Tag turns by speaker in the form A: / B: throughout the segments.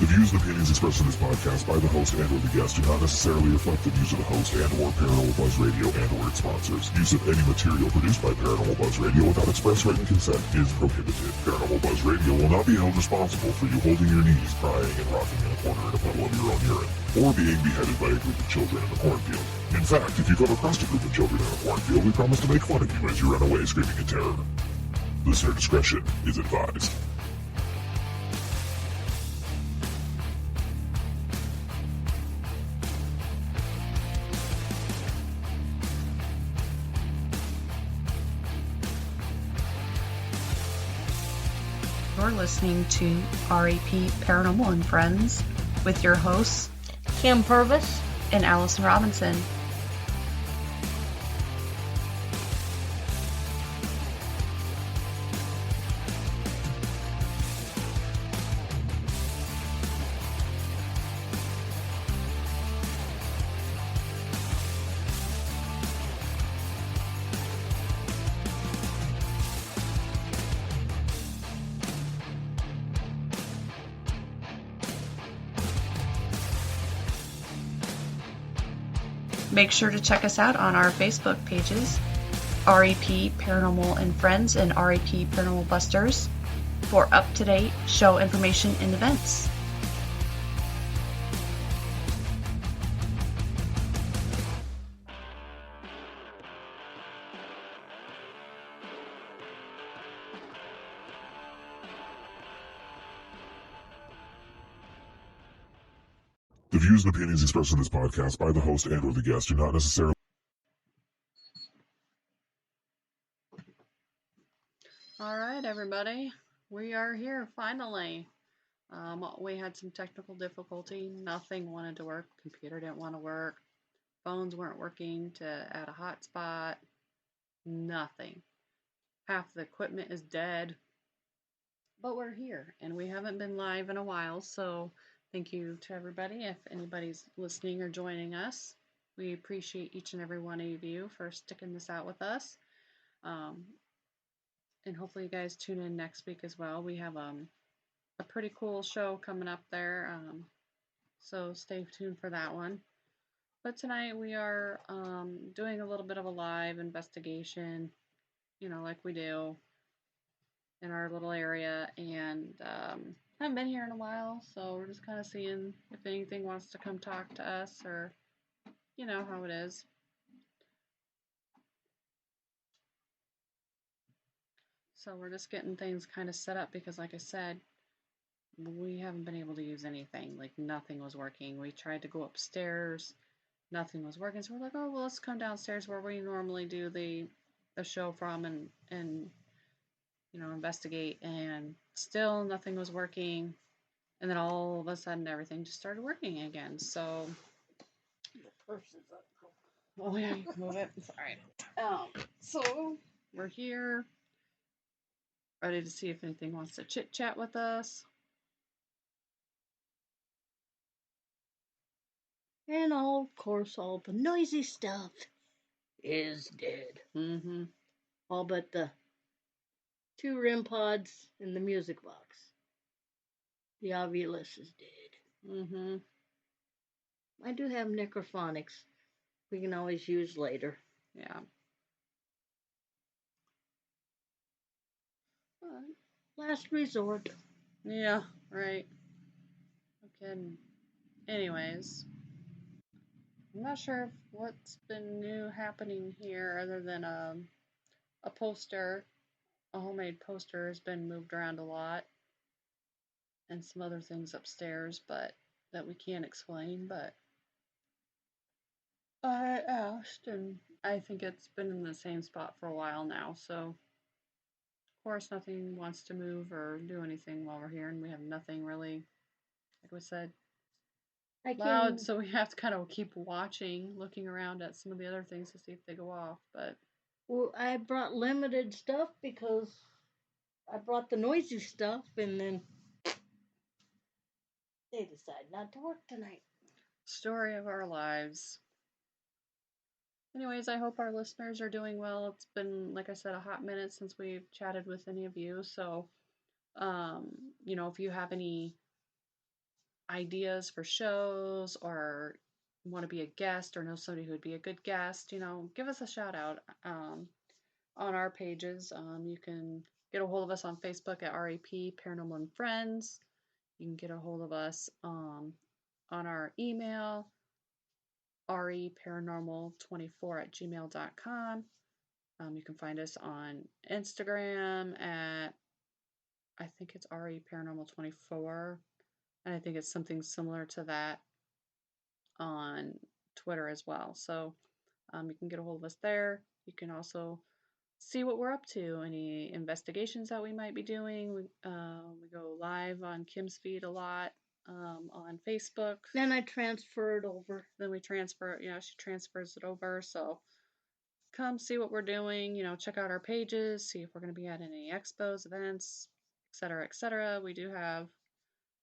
A: views and opinions expressed in this podcast by the host and or the guest do not necessarily reflect the views of the host and or Paranormal Buzz Radio and or its sponsors. Use of any material produced by Paranormal Buzz Radio without express written consent is prohibited. Paranormal Buzz Radio will not be held responsible for you holding your knees, crying, and rocking in a corner in a puddle of your own urine, or being beheaded by a group of children in a cornfield. In fact, if you come across a group of children in a cornfield, we promise to make fun of you as you run away screaming in terror. Listener discretion is advised.
B: You're listening to RAP Paranormal and Friends with your hosts,
C: Kim Purvis
B: and Allison Robinson. Make sure to check us out on our Facebook pages, RAP Paranormal and Friends and RAP Paranormal Busters, for up-to-date show information and events.
A: The views and opinions expressed in this podcast by the host and or the guest do not necessarily...
B: All right, everybody. We are here, finally. We had some technical difficulty. Nothing wanted to work. Computer didn't want to work. Phones weren't working to add a hotspot. Nothing. Half the equipment is dead. But we're here, and we haven't been live in a while, so... Thank you to everybody. If anybody's listening or joining us, we appreciate each and every one of you for sticking this out with us. And hopefully you guys tune in next week as well. We have a pretty cool show coming up there, so stay tuned for that one. But tonight we are doing a little bit of a live investigation, like we do in our little area, and haven't been here in a while, so we're just kind of seeing if anything wants to come talk to us, or how it is. So we're just getting things kind of set up because, like I said, we haven't been able to use anything. Like, nothing was working. We tried to go upstairs, nothing was working, so we're like, oh, well, let's come downstairs where we normally do the show from and investigate, and still nothing was working. And then all of a sudden everything just started working again. So oh yeah, you can move it. It's all right. So we're here, ready to see if anything wants to chit chat with us.
C: and of course all the noisy stuff is dead.
B: Mm-hmm.
C: All but the 2 REM pods in the music box. The Ovilus is dead.
B: Mm-hmm.
C: I do have necrophonics. We can always use later.
B: Yeah.
C: Last resort.
B: Yeah, right. Okay. Anyways, I'm not sure what's been new happening here other than a poster. A homemade poster has been moved around a lot, and some other things upstairs, but that we can't explain. But I asked, and I think it's been in the same spot for a while now. So, of course, nothing wants to move or do anything while we're here, and we have nothing really, like we said, loud. So we have to kind of keep watching, looking around at some of the other things to see if they go off. But
C: Well, I brought limited stuff because I brought the noisy stuff, and then they decided not to work tonight.
B: story of our lives. Anyways, I hope our listeners are doing well. It's been, like I said, a hot minute since we've chatted with any of you. So, if you have any ideas for shows or want to be a guest or know somebody who would be a good guest, give us a shout out on our pages. You can get a hold of us on Facebook at RAP Paranormal and Friends. You can get a hold of us on our email, reparanormal24@gmail.com. You can find us on Instagram at, I think it's reparanormal24, and I think it's something similar to that on Twitter as well. So you can get a hold of us there. You can also see what we're up to, any investigations that we might be doing. We go live on Kim's feed a lot, on Facebook.
C: Then I transfer it over.
B: Then we transfer, she transfers it over. So come see what we're doing, check out our pages, see if we're going to be at any expos, events, etc., etc. We do have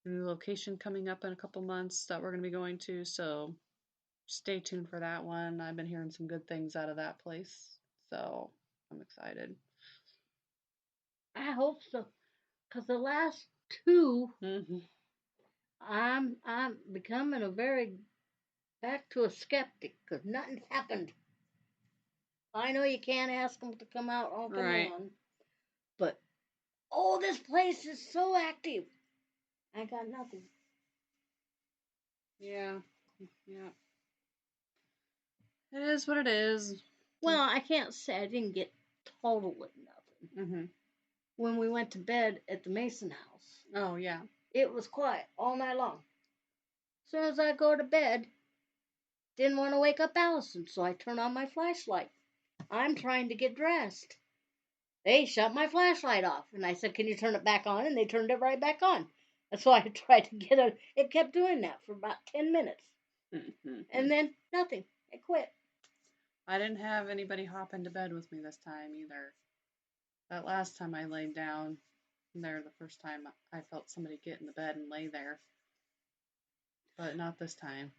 B: a new location coming up in a couple months that we're going to be going to, so stay tuned for that one. I've been hearing some good things out of that place, so I'm excited.
C: I hope so, because the last two,
B: Mm-hmm.
C: I'm becoming back to a skeptic, because nothing's happened. I know you can't ask them to come out, come
B: Right.
C: on, but this place is so active. I got nothing.
B: Yeah. It is what it is.
C: Well, I can't say I didn't get totally nothing.
B: Mm-hmm.
C: When we went to bed at the Mason house,
B: Oh, yeah.
C: it was quiet all night long. As soon as I go to bed, didn't want to wake up Allison, so I turned on my flashlight. I'm trying to get dressed. They shut my flashlight off, and I said, "Can you turn it back on?" And they turned it right back on. That's why I tried to get it. It kept doing that for about 10 minutes.
B: Mm-hmm.
C: And then nothing. It quit.
B: I didn't have anybody hop into bed with me this time either. That last time I laid down there, the first time I felt somebody get in the bed and lay there. But not this time.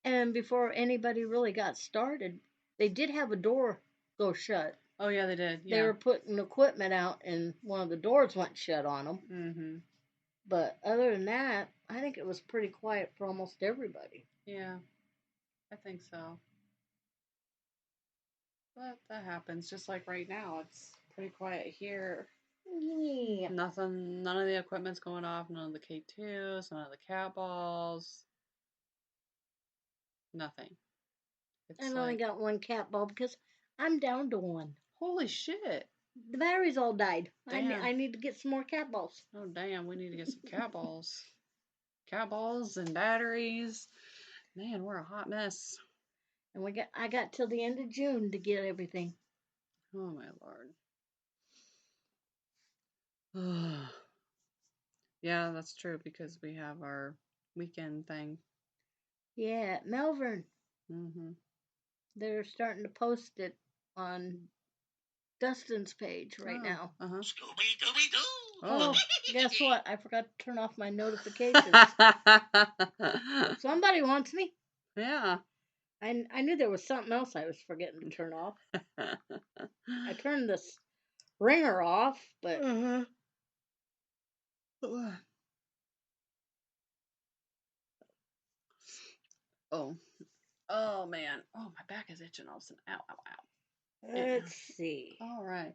C: And before anybody really got started, they did have a door go shut.
B: Oh, yeah, they did. Yeah.
C: They were putting equipment out, and one of the doors went shut on them.
B: Mm-hmm.
C: But other than that, I think it was pretty quiet for almost everybody.
B: Yeah, I think so. But that happens. Just like right now, it's pretty quiet here.
C: Yeah.
B: Nothing, none of the equipment's going off, none of the K2s, none of the cat balls. Nothing.
C: I've only got one cat ball because I'm down to one.
B: Holy shit.
C: The batteries all died.
B: Damn.
C: I need to get some more cat balls.
B: Oh, damn, we need to get some cat balls. Cat balls and batteries. Man, we're a hot mess.
C: And I got till the end of June to get everything.
B: Oh, my Lord. Yeah, that's true because we have our weekend thing.
C: Yeah, at Melbourne.
B: Mm-hmm.
C: They're starting to post it on Dustin's page right now.
B: Uh-huh.
C: Scooby-Dooby-Doo! Oh, guess what? I forgot to turn off my notifications. Somebody wants me.
B: Yeah.
C: I knew there was something else I was forgetting to turn off. I turned this ringer off, but...
B: Oh, man. Oh, my back is itching all of a sudden. Ow, ow, ow.
C: Let's see.
B: All right.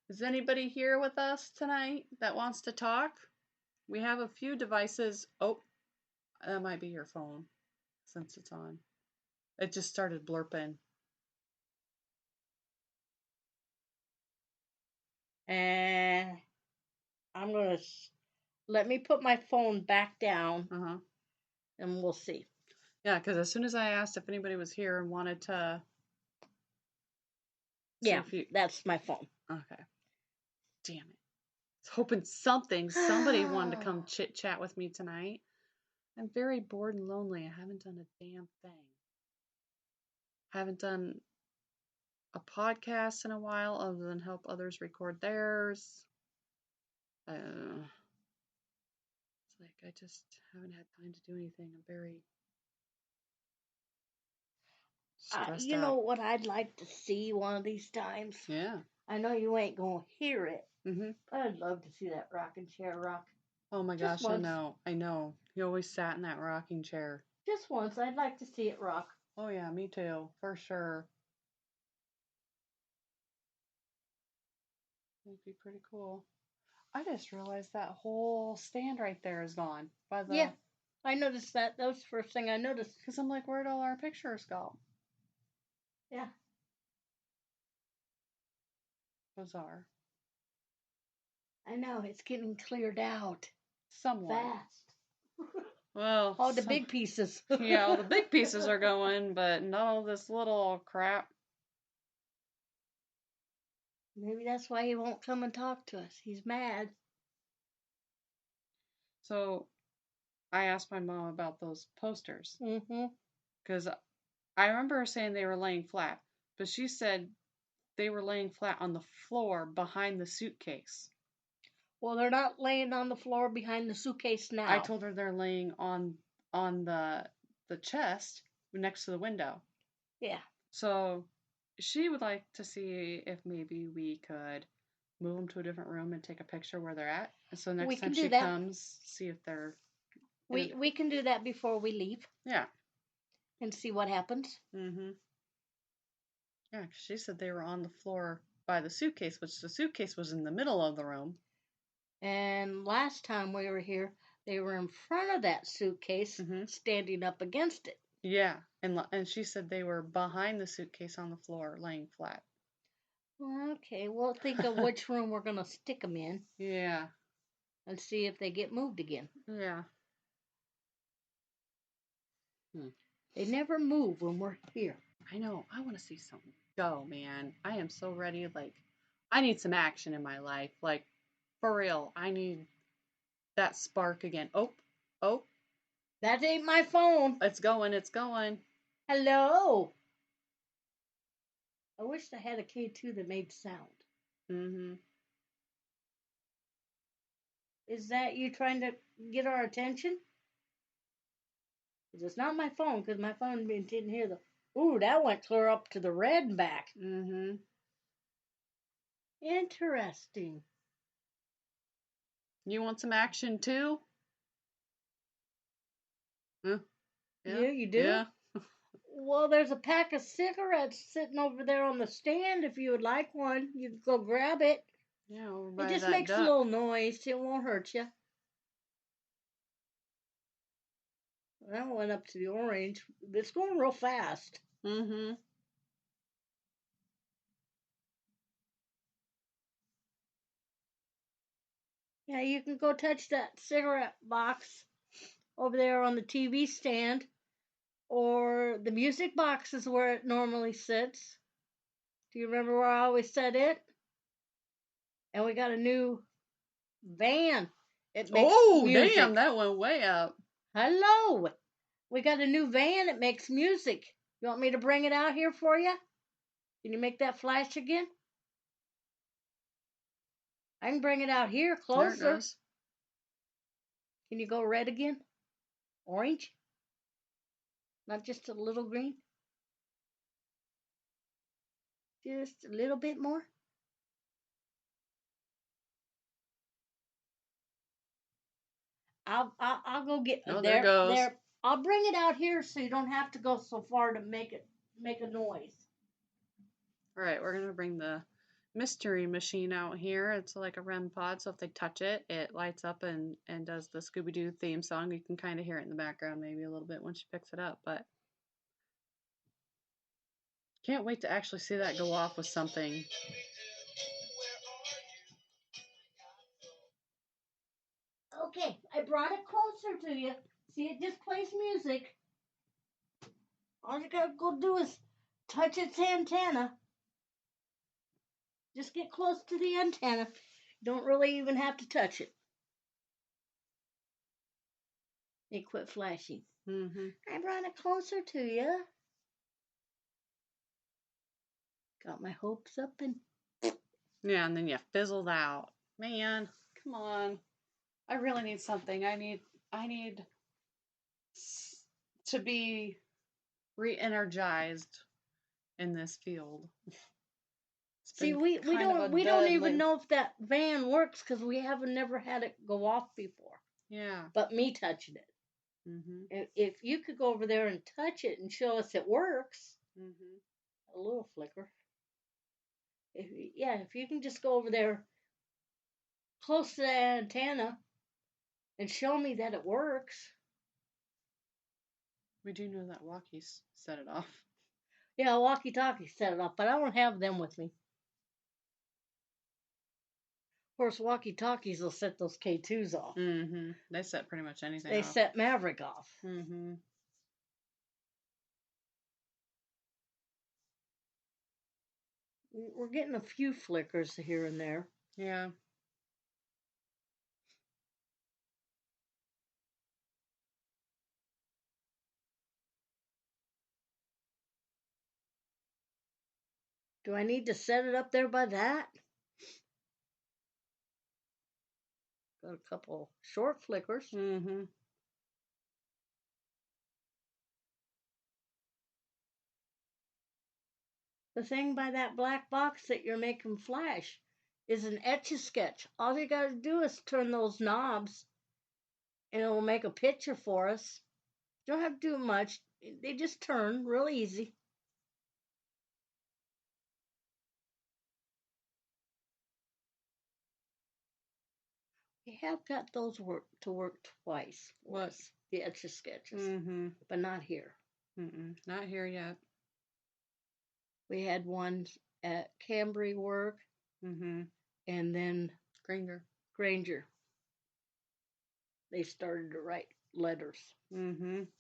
B: Is anybody here with us tonight that wants to talk? We have a few devices. Oh, that might be your phone since it's on. It just started blurping.
C: And I'm going to... Let me put my phone back down, and we'll see.
B: Yeah, because as soon as I asked if anybody was here and wanted to...
C: Yeah, that's my phone.
B: Okay. Damn it. I was hoping somebody wanted to come chit-chat with me tonight. I'm very bored and lonely. I haven't done a damn thing. Haven't done a podcast in a while other than help others record theirs. It's like I just haven't had time to do anything. I'm very stressed
C: You
B: out.
C: know what I'd like to see one of these times?
B: Yeah.
C: I know you ain't going to hear it.
B: Mm-hmm.
C: I'd love to see that rocking chair rock.
B: Oh my
C: Just
B: gosh, I
C: once.
B: know. I know. He always sat in that rocking chair.
C: Just once. I'd like to see it rock.
B: Oh yeah, me too, for sure. It'd be pretty cool. I just realized that whole stand right there is gone by
C: Yeah,
B: the.
C: I noticed that. That was the first thing I noticed.
B: Because I'm like, where'd all our pictures go?
C: Yeah.
B: Bizarre.
C: I know. It's getting cleared out
B: Somewhat.
C: fast.
B: Well,
C: All the big pieces.
B: yeah, all the big pieces are going, but not all this little crap.
C: Maybe that's why he won't come and talk to us. He's mad.
B: So I asked my mom about those posters
C: Mm-hmm.
B: because I remember her saying they were laying flat, but she said they were laying flat on the floor behind the suitcase.
C: Well, they're not laying on the floor behind the suitcase now.
B: I told her they're laying on the chest next to the window.
C: Yeah.
B: So she would like to see if maybe we could move them to a different room and take a picture where they're at. And so next
C: We
B: time
C: can do
B: she
C: that.
B: comes, see if they're
C: We can do that before we leave
B: yeah.
C: and see what happens.
B: Mm-hmm. Yeah, 'cause she said they were on the floor by the suitcase, which the suitcase was in the middle of the room.
C: And last time we were here, they were in front of that suitcase,
B: Mm-hmm.
C: standing up against it.
B: Yeah, and she said they were behind the suitcase on the floor, laying flat.
C: Okay, we'll think of which room we're going to stick them in
B: Yeah.
C: and see if they get moved again.
B: Yeah.
C: They never move when we're here.
B: I know. I want to see something go, man. I am so ready. Like, I need some action in my life. Like, for real. I need that spark again. Oh,
C: That ain't my phone.
B: it's going. It's going.
C: Hello. I wish I had a K2 that made sound.
B: Mm-hmm.
C: Is that you trying to get our attention? It's not my phone, because my phone didn't hear the... Ooh, that went clear up to the red and back.
B: Mm-hmm.
C: Interesting.
B: You want some action too? Huh?
C: Yeah, you do?
B: Yeah.
C: Well, there's a pack of cigarettes sitting over there on the stand. If you would like one, you can go grab it.
B: Yeah, over by
C: It just
B: that
C: makes a
B: duck.
C: little noise. It won't hurt you. That went up to the orange. It's going real fast.
B: Mm-hmm.
C: Yeah, you can go touch that cigarette box over there on the TV stand, or the music box is where it normally sits. Do you remember where I always set it? And we got a new van. It makes music.
B: Damn, that went way up.
C: Hello. We got a new van. It makes music. You want me to bring it out here for you? Can you make that flash again? I can bring it out here closer.
B: There it goes.
C: Can you go red again? Orange? Not just a little green? Just a little bit more? I'll go get
B: Oh, there it goes.
C: There. I'll bring it out here so you don't have to go so far to make a noise.
B: All right, we're gonna bring the mystery machine out here. It's like a REM pod, so if they touch it, it lights up and does the Scooby-Doo theme song. You can kind of hear it in the background maybe a little bit when she picks it up, but can't wait to actually see that go off with something.
C: Okay, I brought it closer to you. See, it just plays music. All you gotta go do is touch its antenna. Just get close to the antenna. You don't really even have to touch it. It quit flashing.
B: Mm-hmm.
C: I brought it closer to you. Got my hopes up and...
B: Yeah, and then you fizzled out. Man, come on. I really need something. I need to be re-energized in this field.
C: See, we don't even know if that van works because we haven't never had it go off before.
B: Yeah.
C: but me touching it.
B: Mhm.
C: If you could go over there and touch it and show us it works,
B: Mhm.
C: a little flicker. If you can just go over there close to that antenna and show me that it works.
B: We do know that walkies set it off.
C: Yeah, walkie-talkie set it up, but I don't have them with me. Of course, walkie-talkies will set those K2s off.
B: Mhm. They set pretty much anything
C: They
B: off.
C: set Maverick off.
B: Mhm.
C: We're getting a few flickers here and there.
B: Yeah.
C: Do I need to set it up there by that? Got a couple short flickers.
B: Mhm.
C: The thing by that black box that you're making flash is an Etch-a-Sketch. All you gotta do is turn those knobs and it'll make a picture for us. You don't have to do much. They just turn real easy. We have got those to work twice for
B: What?
C: us, the Etch-a-Sketches,
B: Mhm.
C: but not here.
B: Not here yet.
C: We had one at Cambry work
B: Mhm.
C: and then Granger. They started to write letters.
B: Mhm.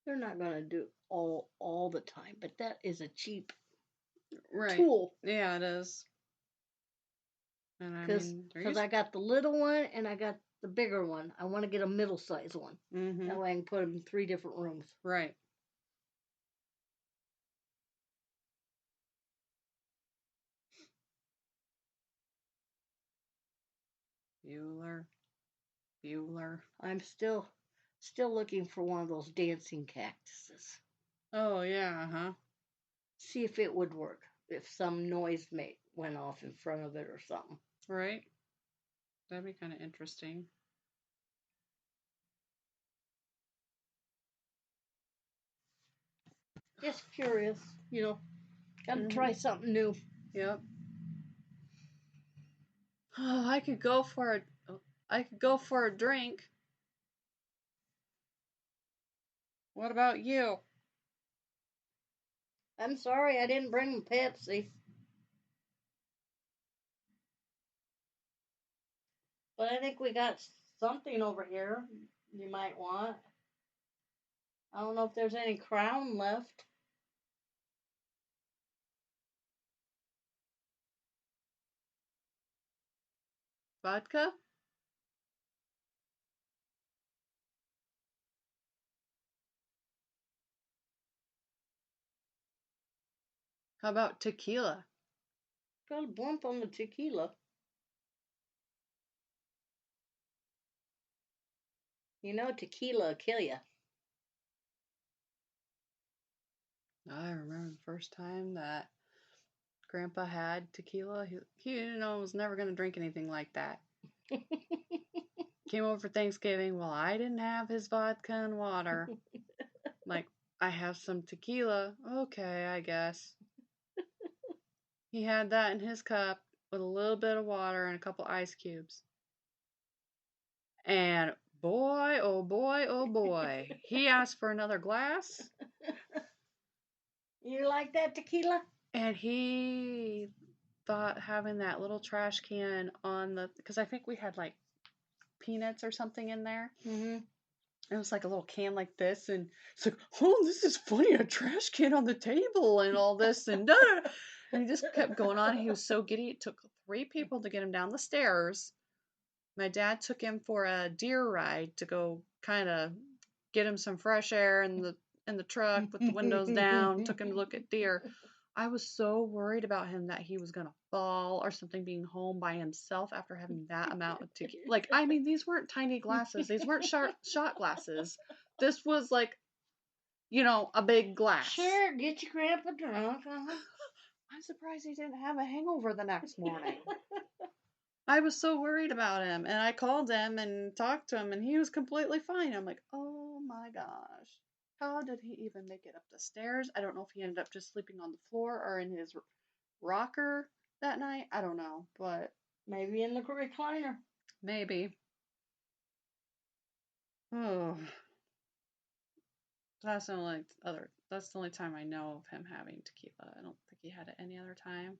C: They're not going to do all the time, but that is a cheap
B: Right.
C: tool.
B: Yeah, it is. And I mean,
C: Because I got the little one and I got the bigger one. I want to get a middle-sized one.
B: Mhm.
C: That way I can put them in 3 different rooms.
B: Right. Bueller.
C: I'm still looking for one of those dancing cactuses.
B: Oh yeah, huh?
C: See if it would work. If some noise went off in front of it or something.
B: Right. That'd be kind of interesting.
C: Just curious, Gotta try something new.
B: Yep. Oh, I could go for a drink. What about you?
C: I'm sorry I didn't bring Pepsi. But I think we got something over here you might want. I don't know if there's any Crown left.
B: Vodka? How about tequila?
C: Got a bump on the tequila. Tequila will kill you.
B: I remember the first time that Grandpa had tequila. He was never going to drink anything like that. Came over for Thanksgiving. Well, I didn't have his vodka and water. Like, I have some tequila. Okay, I guess. He had that in his cup with a little bit of water and a couple ice cubes. And boy, oh boy, oh boy, he asked for another glass.
C: You like that tequila?
B: And he thought having that little trash can because I think we had like peanuts or something in there.
C: Mm-hmm.
B: It was like a little can like this, and it's like, oh, this is funny, a trash can on the table and all this, and and he just kept going on. He was so giddy. It took 3 people to get him down the stairs. My dad took him for a deer ride to go kind of get him some fresh air in the truck with the windows down. Took him to look at deer. I was so worried about him that he was going to fall or something, being home by himself after having that amount of tequila. Like, I mean, these weren't tiny glasses. These weren't shot glasses. This was like, a big glass.
C: Sure, get your grandpa drunk.
B: I'm surprised he didn't have a hangover the next morning. I was so worried about him, and I called him and talked to him, and he was completely fine. I'm like, oh my gosh. How did he even make it up the stairs? I don't know if he ended up just sleeping on the floor or in his rocker that night. I don't know, but
C: Maybe in the recliner.
B: maybe. Oh, that's the only time I know of him having tequila. I don't think he had it any other time.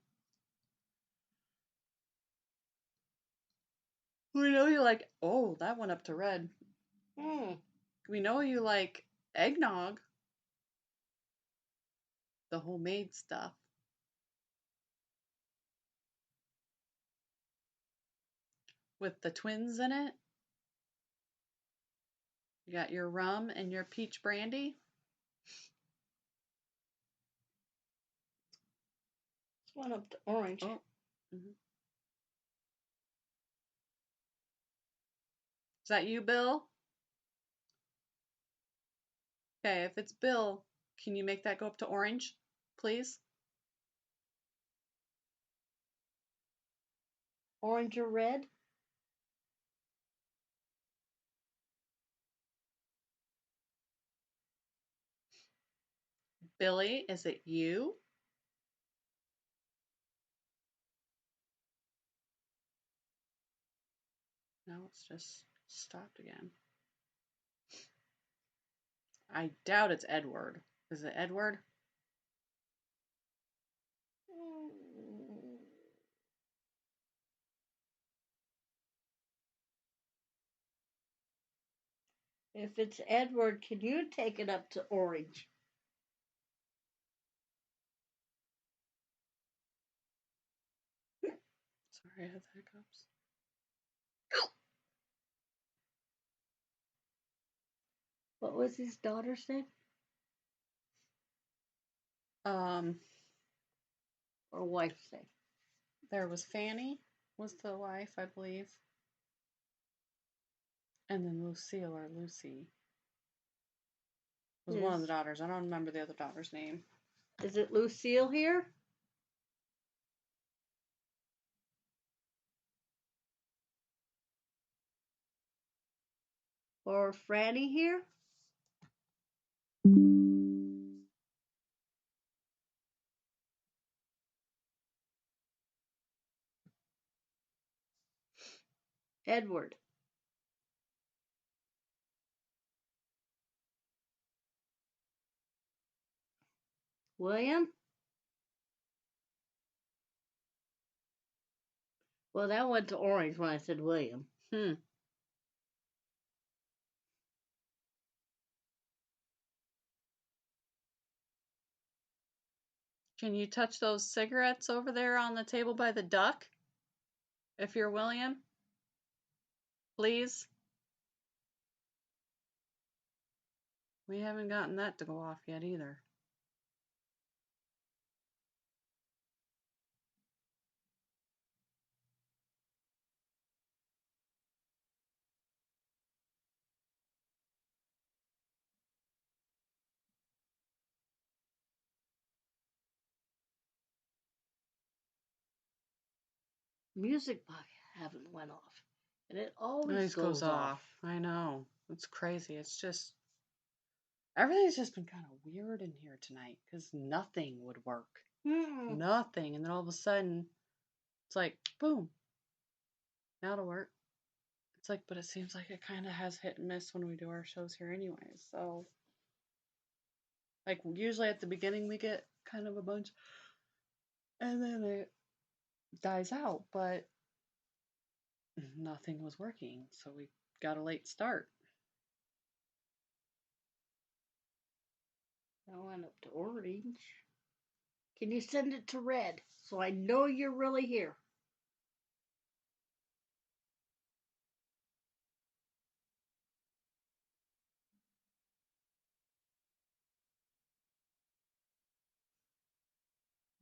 B: We know you like. Oh, that went up to red. We know you like eggnog, the homemade stuff. With the twins in it. You got your rum and your peach brandy.
C: This went up to orange.
B: Oh. Mm-hmm. Is that you, Bill? Okay, if it's Bill, can you make that go up to orange, please?
C: Orange or red?
B: Billy, is it you? No, it's just stopped again. I doubt it's Edward. Is it Edward?
C: If it's Edward, can you take it up to orange?
B: Sorry, I had the hiccups.
C: What was his daughter's name? Or wife's name?
B: There was Fanny, was the wife, I believe. And then Lucille or Lucy was one of the daughters. I don't remember the other daughter's name.
C: Is it Lucille here? Or Franny here? Edward. William? Well, that went to orange when I said William.
B: Hmm. Can you touch those cigarettes over there on the table by the duck? If you're William? Please? We haven't gotten that to go off yet either.
C: Music box haven't went off. And it always
B: goes off. I know. It's crazy. It's just everything's just been kind of weird in here tonight because nothing would work. Nothing. And then all of a sudden, it's like, boom. Now it'll work. It's like, but it seems like it kind of has hit and miss when we do our shows here anyway. So, like, usually at the beginning we get kind of a bunch and then it dies out, but nothing was working. So we got a late start.
C: That went up to orange. Can you send it to red so I know you're really here?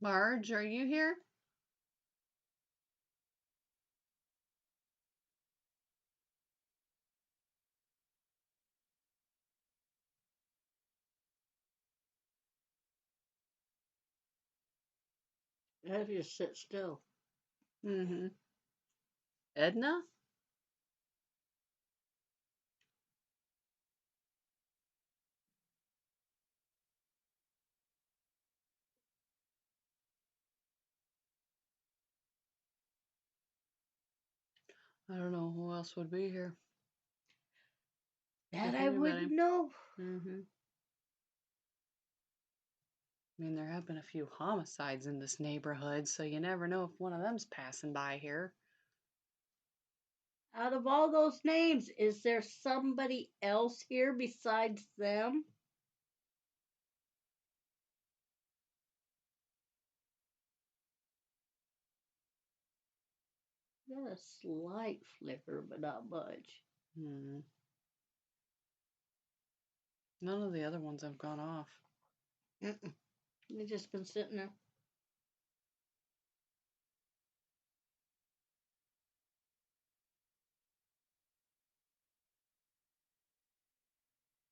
B: Marge, are you here?
C: Have you sit still?
B: Mm-hmm. Edna? I don't know who else would be here.
C: That
B: If
C: I wouldn't
B: anybody.
C: know.
B: Mm-hmm. I mean, there have been a few homicides in this neighborhood, so you never know if one of them's passing by here.
C: Out of all those names, is there somebody else here besides them? Got a slight flicker, but not much.
B: Hmm. None of the other ones have gone off.
C: Mm-mm. They've just been sitting there.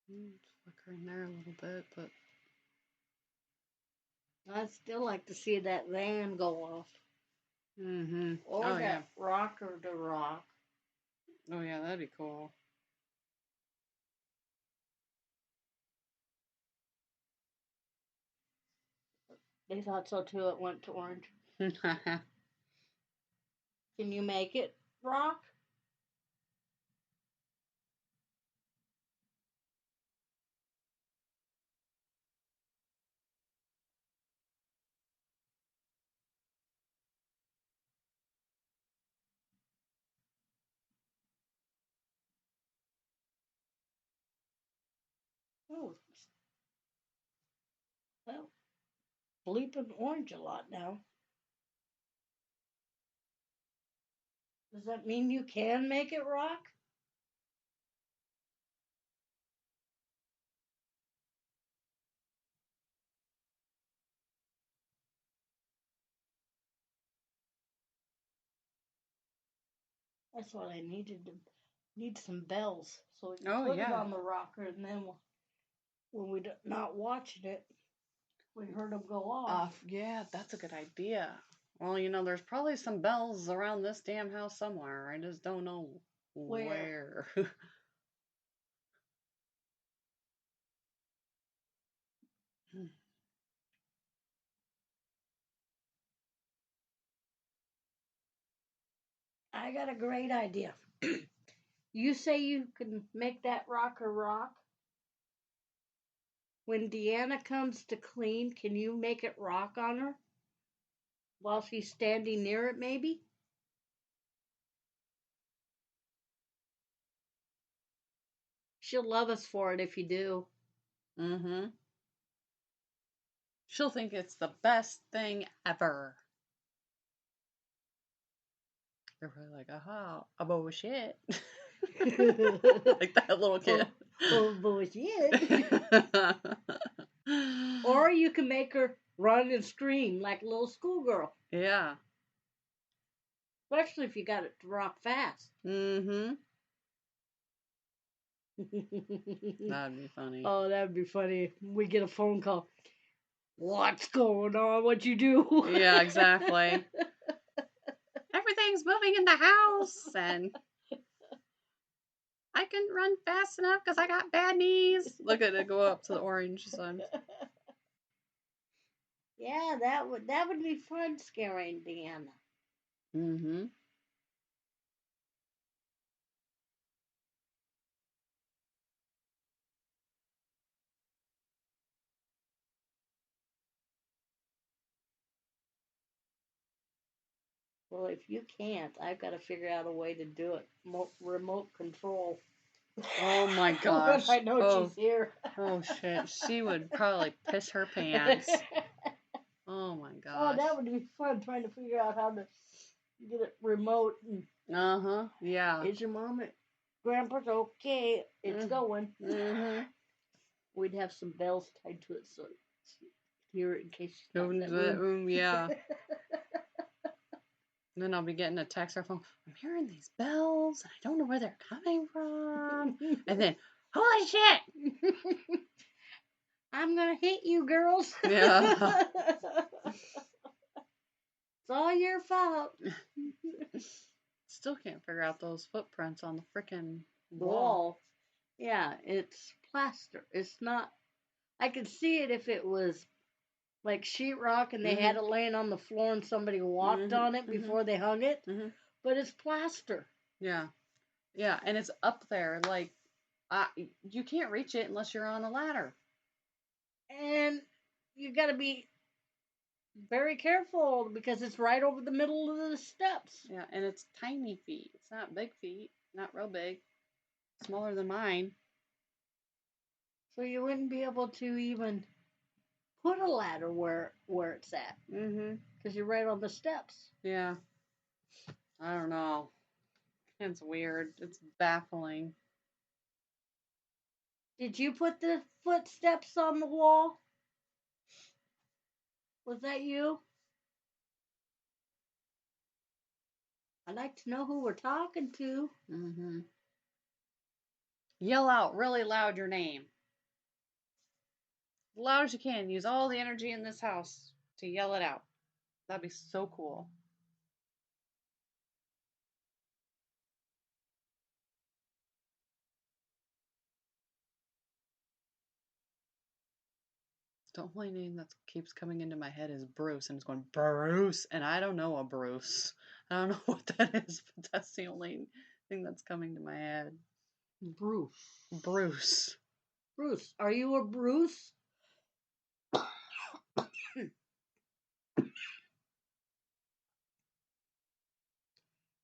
B: It's flickering there a little bit, but
C: I'd still like to see that van go off.
B: mm-hmm.
C: Or
B: Oh
C: that
B: yeah.
C: rocker to rock.
B: Oh yeah, that'd be cool.
C: They thought so too. It went to orange. Can you make it rock? Oh, well, bleeping orange a lot now. Does that mean you can make it rock? That's what I needed to need some bells so we can
B: Oh
C: put it
B: yeah.
C: on the rocker, and then when we're not watching it, we heard them go off.
B: Yeah, that's a good idea. Well, there's probably some bells around this damn house somewhere. I just don't know
C: Where?
B: where.
C: I got a great idea. You say you can make that rocker rock? When Deanna comes to clean, can you make it rock on her? While she's standing near it, maybe? She'll love us for it if you do.
B: Mm-hmm. She'll think it's the best thing ever. They're probably like, aha, a bullshit. Like that little kid.
C: Oh, bullshit. Or you can make her run and scream like a little schoolgirl.
B: Yeah.
C: Especially if you got it to rock fast.
B: Mm-hmm. That'd be funny.
C: Oh, that'd be funny. We get a phone call. What's going on? What you do?
B: Yeah, exactly. Everything's moving in the house, and I can run fast enough because I got bad knees. Look at it go up to the orange sun.
C: Yeah, that would be fun scaring Deanna.
B: Mm-hmm.
C: Well, if you can't, I've got to figure out a way to do it. Remote control.
B: Oh my gosh.
C: I know she's here.
B: Oh shit. She would probably piss her pants. Oh my
C: Oh,
B: gosh.
C: that would be fun trying to figure out how to get it remote. And
B: Uh-huh. Yeah.
C: is your mom and grandpa's okay? It's going.
B: Mm-hmm.
C: We'd have some bells tied to it so she'd hear it in case she's
B: Go
C: not in
B: into
C: that
B: that
C: room.
B: room, yeah. And then I'll be getting a text or phone. I'm hearing these bells, and I don't know where they're coming from. And then, holy shit!
C: I'm gonna hit you, girls.
B: Yeah.
C: It's all your fault.
B: Still can't figure out those footprints on the frickin'
C: The
B: wall.
C: wall. Yeah, it's plaster. It's not. I could see it if it was like sheetrock and they had it laying on the floor and somebody walked on it before they hung it. But it's plaster.
B: Yeah. Yeah, and it's up there. Like, you can't reach it unless you're on a ladder.
C: And you got to be very careful because it's right over the middle of the steps.
B: Yeah, and it's tiny feet. It's not big feet. Not real big. Smaller than mine.
C: So you wouldn't be able to even put a ladder where it's at. Because you're right on the steps.
B: Yeah. I don't know. It's weird. It's baffling.
C: Did you put the footsteps on the wall? Was that you? I'd like to know who we're talking to.
B: Yell out really loud your name. As loud as you can. Use all the energy in this house to yell it out. That'd be so cool. The only name that keeps coming into my head is Bruce, and it's going, Bruce, and I don't know a Bruce. I don't know what that is, but that's the only thing that's coming to my head.
C: Bruce.
B: Bruce.
C: Bruce. Are you a Bruce?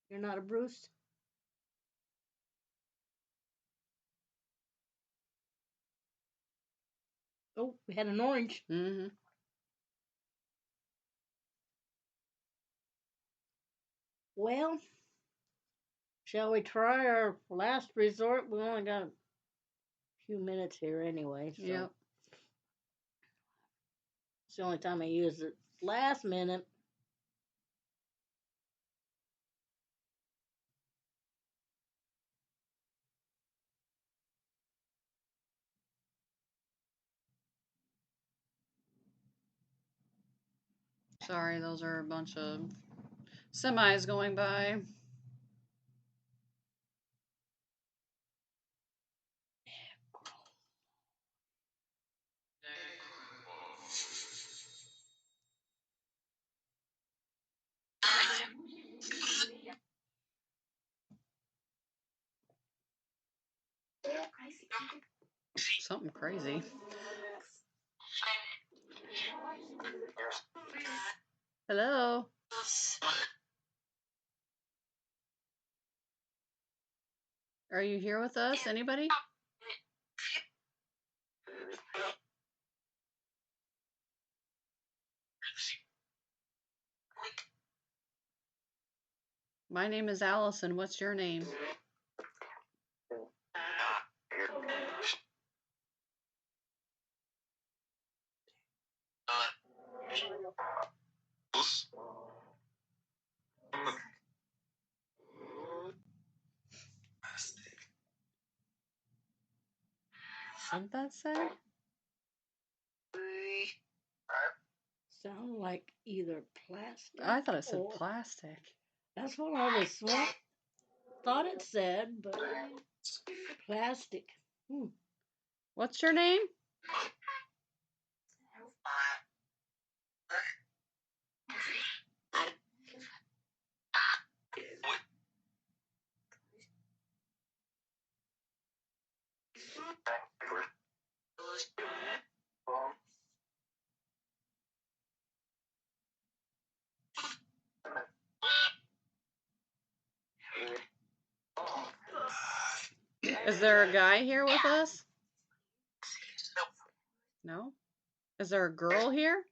C: You're not a Bruce? Oh, we had an orange. Well, shall we try our last resort? We only got a few minutes here anyway. So
B: Yep.
C: it's the only time I used it. Last minute.
B: Sorry, those are a bunch of semis going by. Something crazy. Hello. Are you here with us? Anybody? My name is Allison. What's your name? What did that say?
C: Sound like either plastic.
B: I thought it said plastic.
C: That's what I was thought it said, but plastic.
B: What's your name? Is there a guy here with us? No? Is there a girl here?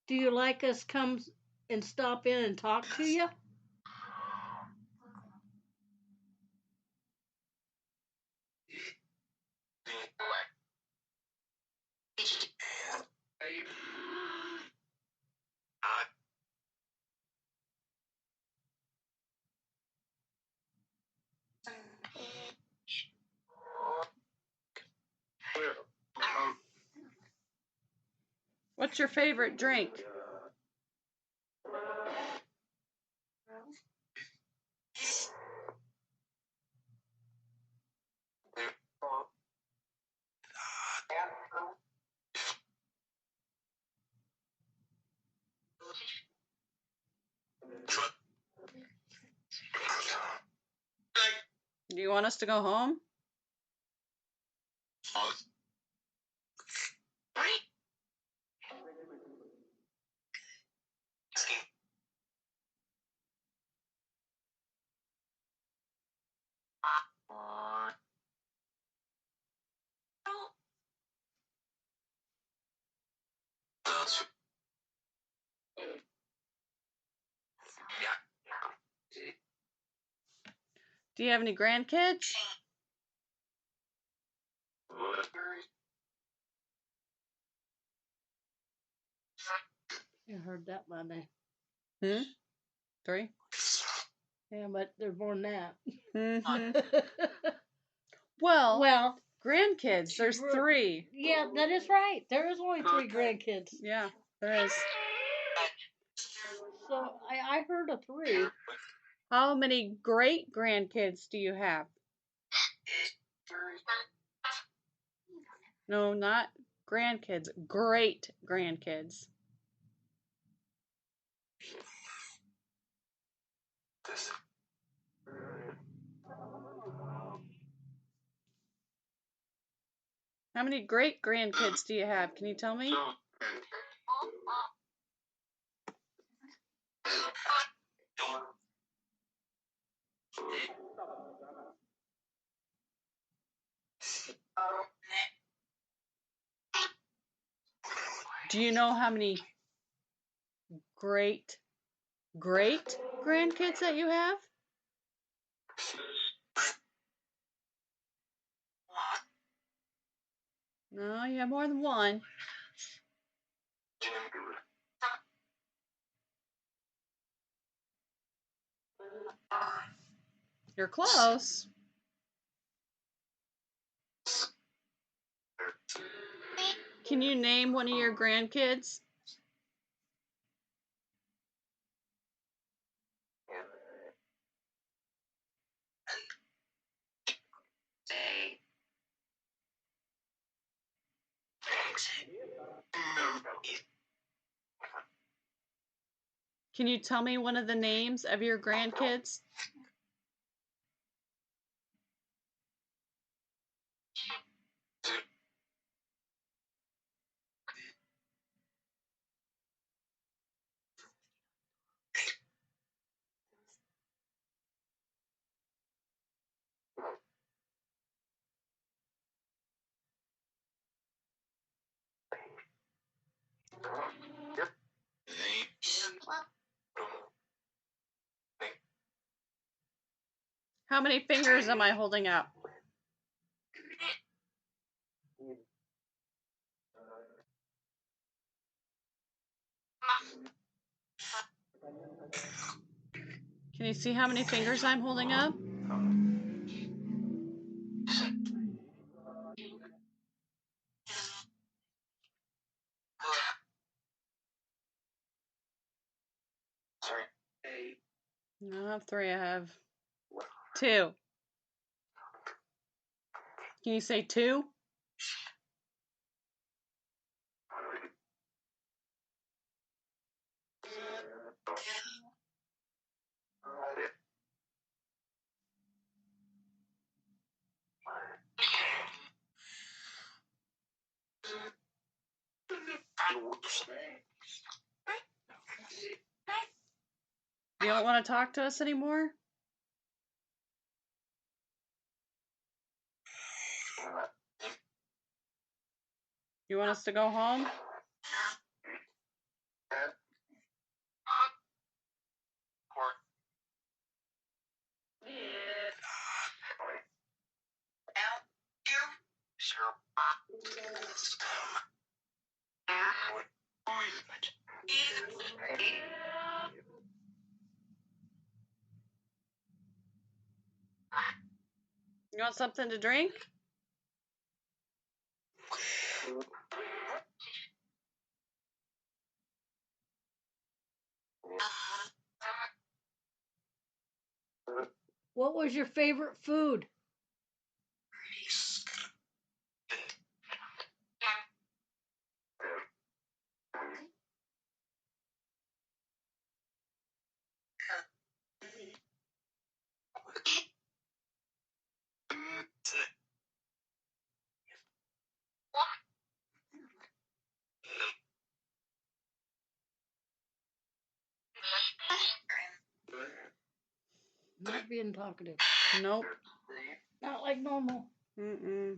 C: Do you like us come and stop in and talk to you?
B: What's your favorite drink? Do you want us to go home? Do you have any grandkids?
C: You heard that, Monday.
B: 3?
C: Yeah, but there's more than that.
B: Mm-hmm. Well,
C: Well,
B: grandkids. There's 3.
C: yeah, that is right. There is only 3 grandkids.
B: Yeah, there is.
C: So I heard a 3.
B: How many great grandkids do you have? No, not grandkids. Great grandkids. How many great grandkids do you have? Can you tell me? Do you know how many great grandkids that you have? No, you have more than one. You're close. Can you name one of your grandkids? Can you tell me one of the names of your grandkids? How many fingers am I holding up? Can you see how many fingers I'm holding up? I don't have 3, I have 2. Can you say 2? You don't want to talk to us anymore? You want us to go home? You want something to drink?
C: What was your favorite food? Not being talkative.
B: Nope.
C: Not like normal.
B: Mm-mm.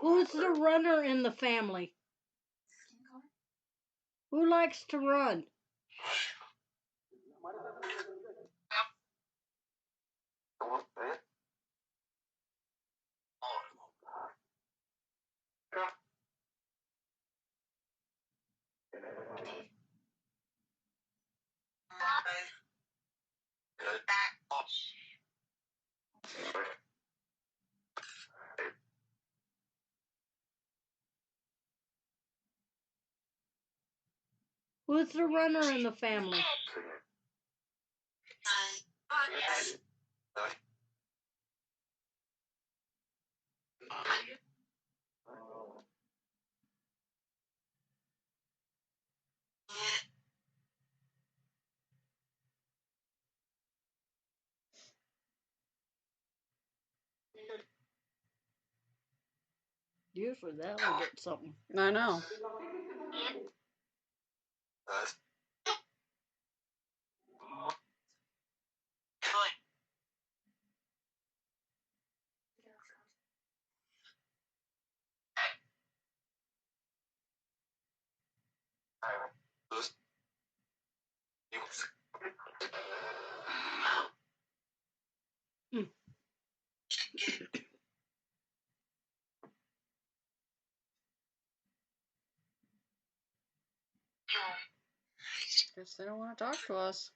C: Who's the runner in the family? Who likes to run? Who's the runner in the family? Usually that'll get something.
B: I know.
C: Mm.
B: Guess they don't want to talk to us.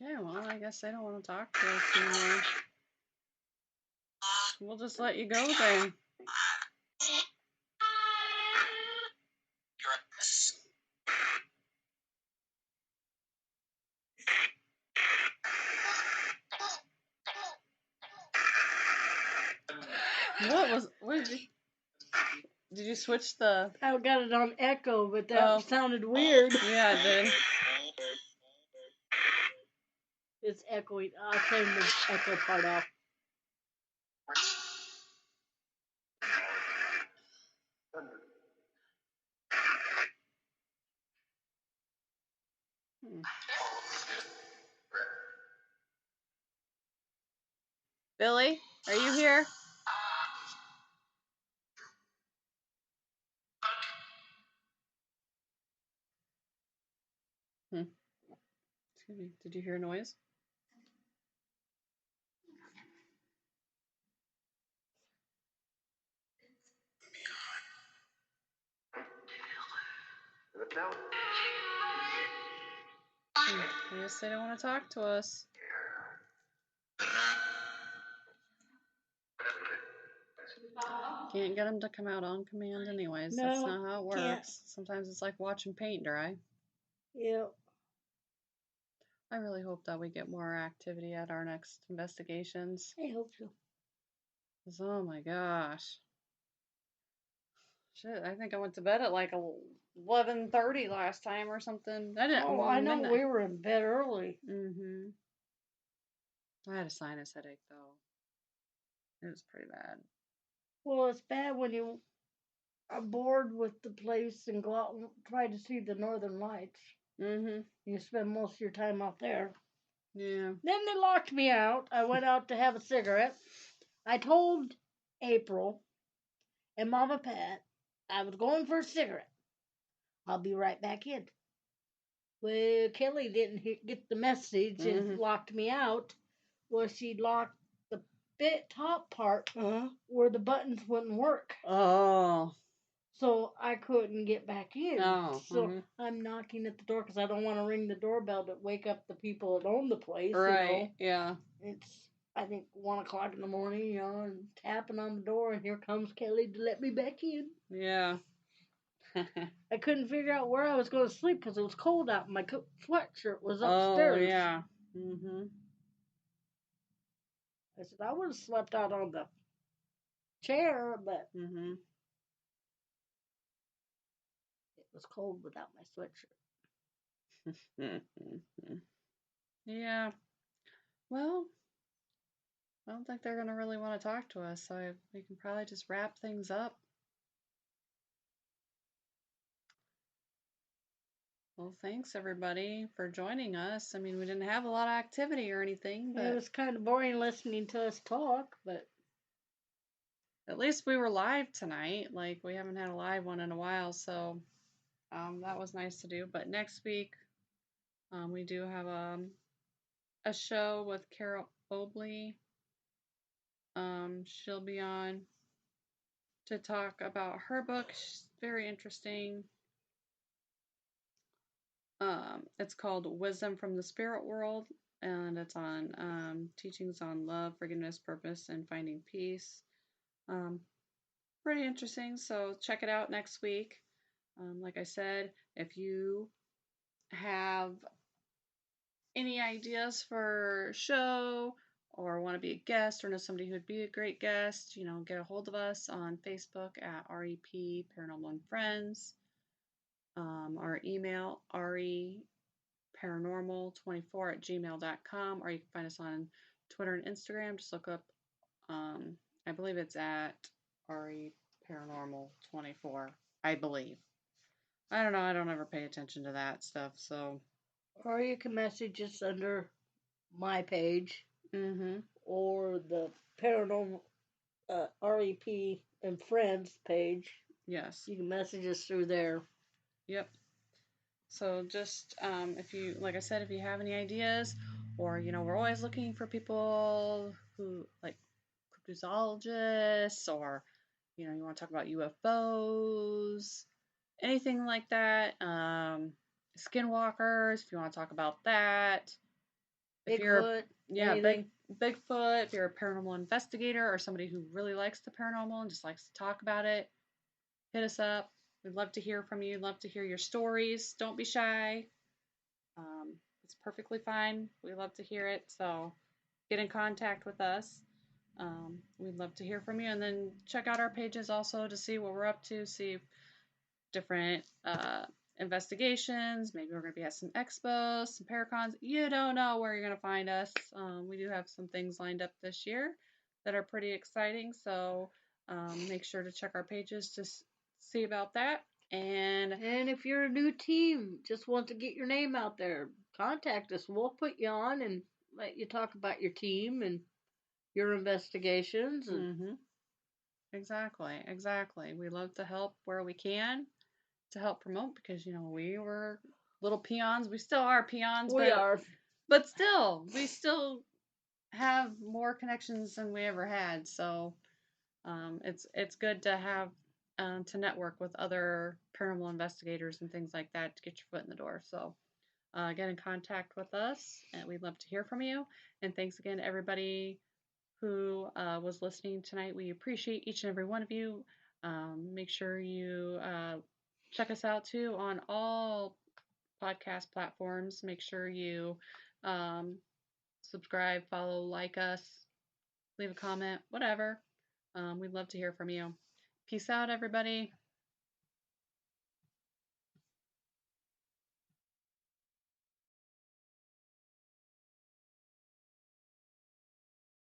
B: Okay, well, I guess they don't want to talk to us anymore. We'll just let you go then. What did you switch the?
C: I got it on echo, but that sounded weird.
B: Yeah, it did.
C: It's echoing. I'll turn the echo part off.
B: Billy, are you here? Excuse me. Did you hear a noise? I guess they don't want to talk to us. Can't get them to come out on command anyways.
C: No,
B: that's not how it works.
C: Can't.
B: Sometimes it's like watching paint dry.
C: Yep.
B: I really hope that we get more activity at our next investigations.
C: I hope so.
B: 'Cause, oh my gosh. Shit, I think I went to bed at like 11:30 last time or something. I didn't.
C: Oh, I know
B: midnight.
C: we were in bed early.
B: Mm-hmm. I had a sinus headache though. It was pretty bad.
C: Well, it's bad when you are bored with the place and go out and try to see the northern lights.
B: Mm-hmm.
C: You spend most of your time out there.
B: Yeah.
C: Then they locked me out. I went out to have a cigarette. I told April and Mama Pat I was going for a cigarette. I'll be right back in. Well, Kelly didn't get the message and
B: Mm-hmm.
C: locked me out. Well, she locked the top part
B: Uh-huh.
C: where the buttons wouldn't work.
B: Oh.
C: So I couldn't get back in.
B: Oh.
C: So
B: Mm-hmm.
C: I'm knocking at the door because I don't want to ring the doorbell to wake up the people that own the place.
B: Right. Yeah.
C: It's I think 1 o'clock in the morning, and tapping on the door, and here comes Kelly to let me back in.
B: Yeah.
C: I couldn't figure out where I was going to sleep because it was cold out. And my sweatshirt was
B: Oh,
C: upstairs.
B: yeah. Mm-hmm.
C: I said I would have slept out on the chair, but
B: Mm-hmm.
C: it was cold without my sweatshirt.
B: Mm-hmm. Yeah. Well, I don't think they're going to really want to talk to us, so we can probably just wrap things up. Well, thanks everybody for joining us. I mean, we didn't have a lot of activity or anything,
C: It
B: but
C: was kind of boring listening to us talk, but
B: at least we were live tonight. Like, we haven't had a live one in a while, so that was nice to do. But next week, we do have a show with Carol Obley. She'll be on to talk about her book. She's very interesting. It's called Wisdom from the Spirit World, and it's on teachings on love, forgiveness, purpose, and finding peace. Um, Pretty interesting, so check it out next week. Like I said, if you have any ideas for show or want to be a guest or know somebody who would be a great guest, get a hold of us on Facebook at REP Paranormal and Friends. Our email, reparanormal24 at gmail.com, or you can find us on Twitter and Instagram. Just look up, I believe it's at reparanormal24, I believe. I don't know. I don't ever pay attention to that stuff. So.
C: or you can message us under my page
B: Mm-hmm.
C: or the paranormal REP and friends page.
B: Yes.
C: You can message us through there.
B: Yep. So just if you, like I said, if you have any ideas, or we're always looking for people who like cryptozoologists, or you want to talk about UFOs, anything like that. Skinwalkers, if you want to talk about that. If you're
C: Bigfoot,
B: big
C: anything.
B: Bigfoot, if you're a paranormal investigator or somebody who really likes the paranormal and just likes to talk about it, hit us up. We'd love to hear from you. Love to hear your stories. Don't be shy. It's perfectly fine. We love to hear it. So get in contact with us. We'd love to hear from you. And then check out our pages also to see what we're up to, see different investigations. Maybe we're going to be at some expos, some paracons. You don't know where you're going to find us. We do have some things lined up this year that are pretty exciting. So make sure to check our pages to see about that. And
C: if you're a new team, just want to get your name out there, contact us. We'll put you on and let you talk about your team and your investigations.
B: mm-hmm. Exactly. We love to help where we can to help promote because we were little peons. We still are peons,
C: We are.
B: but still, we still have more connections than we ever had. So it's good to have to network with other paranormal investigators and things like that to get your foot in the door. So get in contact with us, and we'd love to hear from you. And thanks again to everybody who was listening tonight. We appreciate each and every one of you. Make sure you check us out too on all podcast platforms. Make sure you subscribe, follow, like us, leave a comment, whatever. We'd love to hear from you. Peace out, everybody.